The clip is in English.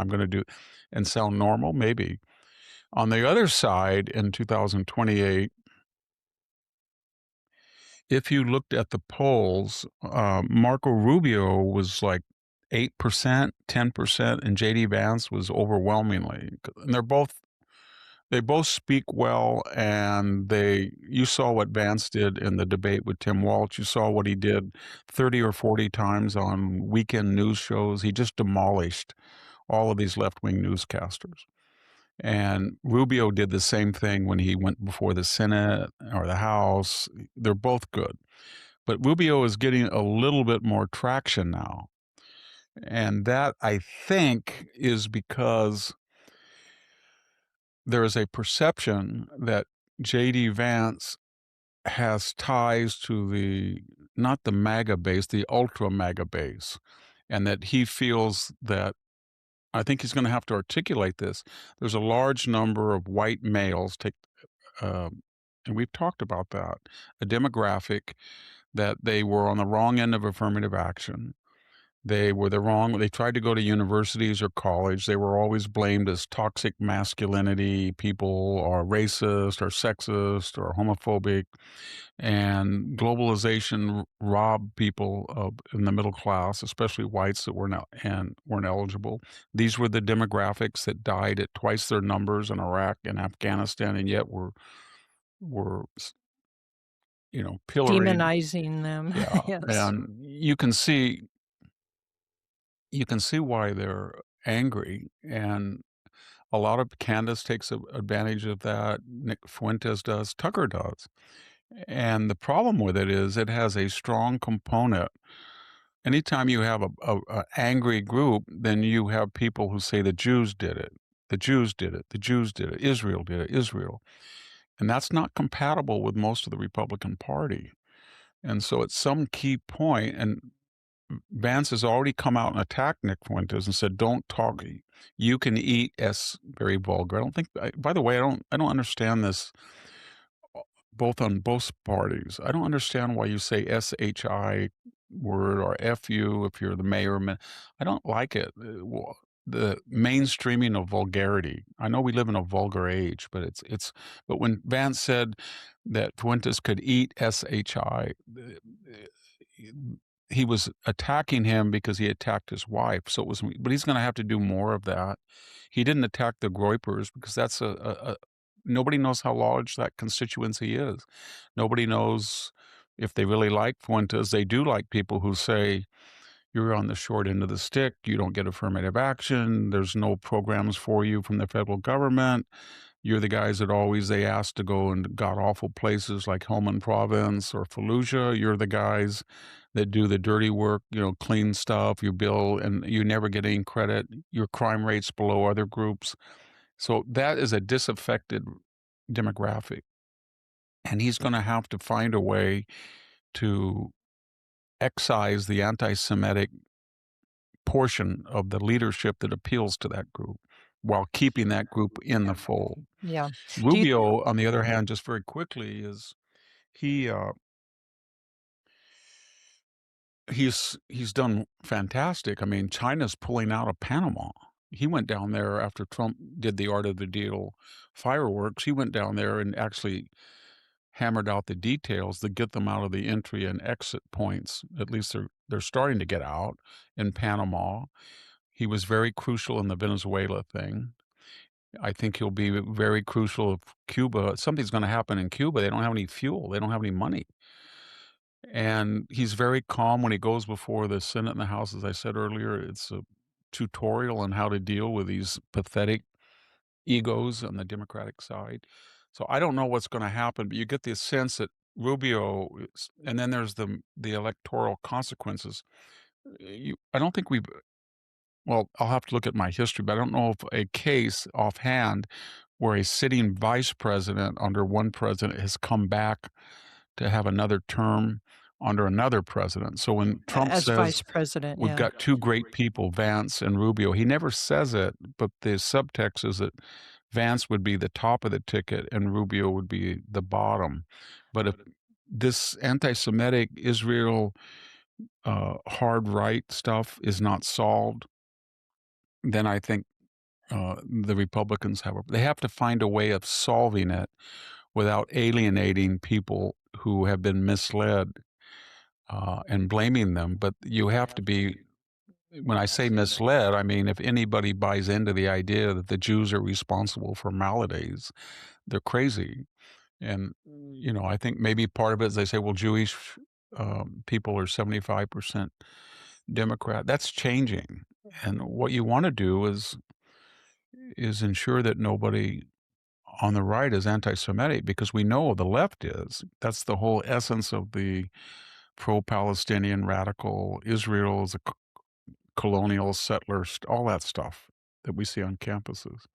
I'm going to do and sound normal, maybe. On the other side, in 2028, if you looked at the polls, Marco Rubio was like 8%, 10%, and JD Vance was overwhelmingly. And they both speak well, and you saw what Vance did in the debate with Tim Walz. You saw what he did 30 or 40 times on weekend news shows. He just demolished all of these left-wing newscasters. And Rubio did the same thing when he went before the Senate or the House. They're both good. But Rubio is getting a little bit more traction now. And that, I think, is because there is a perception that J.D. Vance has ties to not the MAGA base, the ultra-MAGA base, and that he feels that, I think he's going to have to articulate this. There's a large number of white males, and we've talked about that, a demographic that they were on the wrong end of affirmative action. They tried to go to universities or college. They were always blamed as toxic masculinity. People are racist or sexist or homophobic. And globalization robbed people in the middle class, especially whites that weren't eligible. These were the demographics that died at twice their numbers in Iraq and Afghanistan, and yet were pilloried. Demonizing them. Yeah, Yes. and you can see why they're angry, and a lot of Candace takes advantage of that. Nick Fuentes does. Tucker does. And the problem with it is it has a strong component. Anytime you have a angry group, then you have people who say the Jews did it. The Jews did it. The Jews did it. Israel did it. Israel. And that's not compatible with most of the Republican Party. And so at some key point, and Vance has already come out and attacked Nick Fuentes and said, "Don't talk. You can eat s." Very vulgar. I don't think. By the way, I don't understand this. Both on both parties, I don't understand why you say "shi" word or "fu" if you're the mayor. I don't like it. The mainstreaming of vulgarity. I know we live in a vulgar age, but it's. But when Vance said that Fuentes could eat "shi," he was attacking him because he attacked his wife. So it was, but he's going to have to do more of that. He didn't attack the Groypers because that's nobody knows how large that constituency is. Nobody knows if they really like Fuentes. They do like people who say, you're on the short end of the stick. You don't get affirmative action. There's no programs for you from the federal government. You're the guys that they ask to go in god awful places like Helmand Province or Fallujah. You're the guys that do the dirty work, clean stuff, you bill, and you never get any credit. Your crime rate's below other groups. So that is a disaffected demographic. And he's going to have to find a way to excise the anti-Semitic portion of the leadership that appeals to that group while keeping that group in the fold. Yeah. Do you Rubio, on the other hand, just very quickly, is he he's done fantastic. I mean, China's pulling out of Panama. He went down there after Trump did the Art of the Deal fireworks. He went down there and actually hammered out the details to get them out of the entry and exit points. At least they're starting to get out in Panama. He was very crucial in the Venezuela thing. I think he'll be very crucial if something's going to happen in Cuba. They don't have any fuel. They don't have any money. And he's very calm when he goes before the Senate and the House. As I said earlier, it's a tutorial on how to deal with these pathetic egos on the Democratic side. So I don't know what's going to happen, but you get the sense that and then there's the electoral consequences. I don't think well, I'll have to look at my history, but I don't know of a case offhand where a sitting vice president under one president has come back to have another term under another president. So when Trump as vice says president, we've yeah. got two great people, Vance and Rubio, he never says it, but the subtext is that Vance would be the top of the ticket and Rubio would be the bottom. But if this anti-Semitic Israel hard right stuff is not solved, then I think The Republicans they have to find a way of solving it without alienating people who have been misled, and blaming them. But you have to be when I say misled, I mean, if anybody buys into the idea that the Jews are responsible for maladies, they're crazy. And, I think maybe part of it is they say, well, Jewish people are 75% Democrat. That's changing. And what you want to do is ensure that nobody on the right is anti-Semitic because we know the left is. That's the whole essence of the pro-Palestinian radical Israel is a colonial settler, all that stuff that we see on campuses.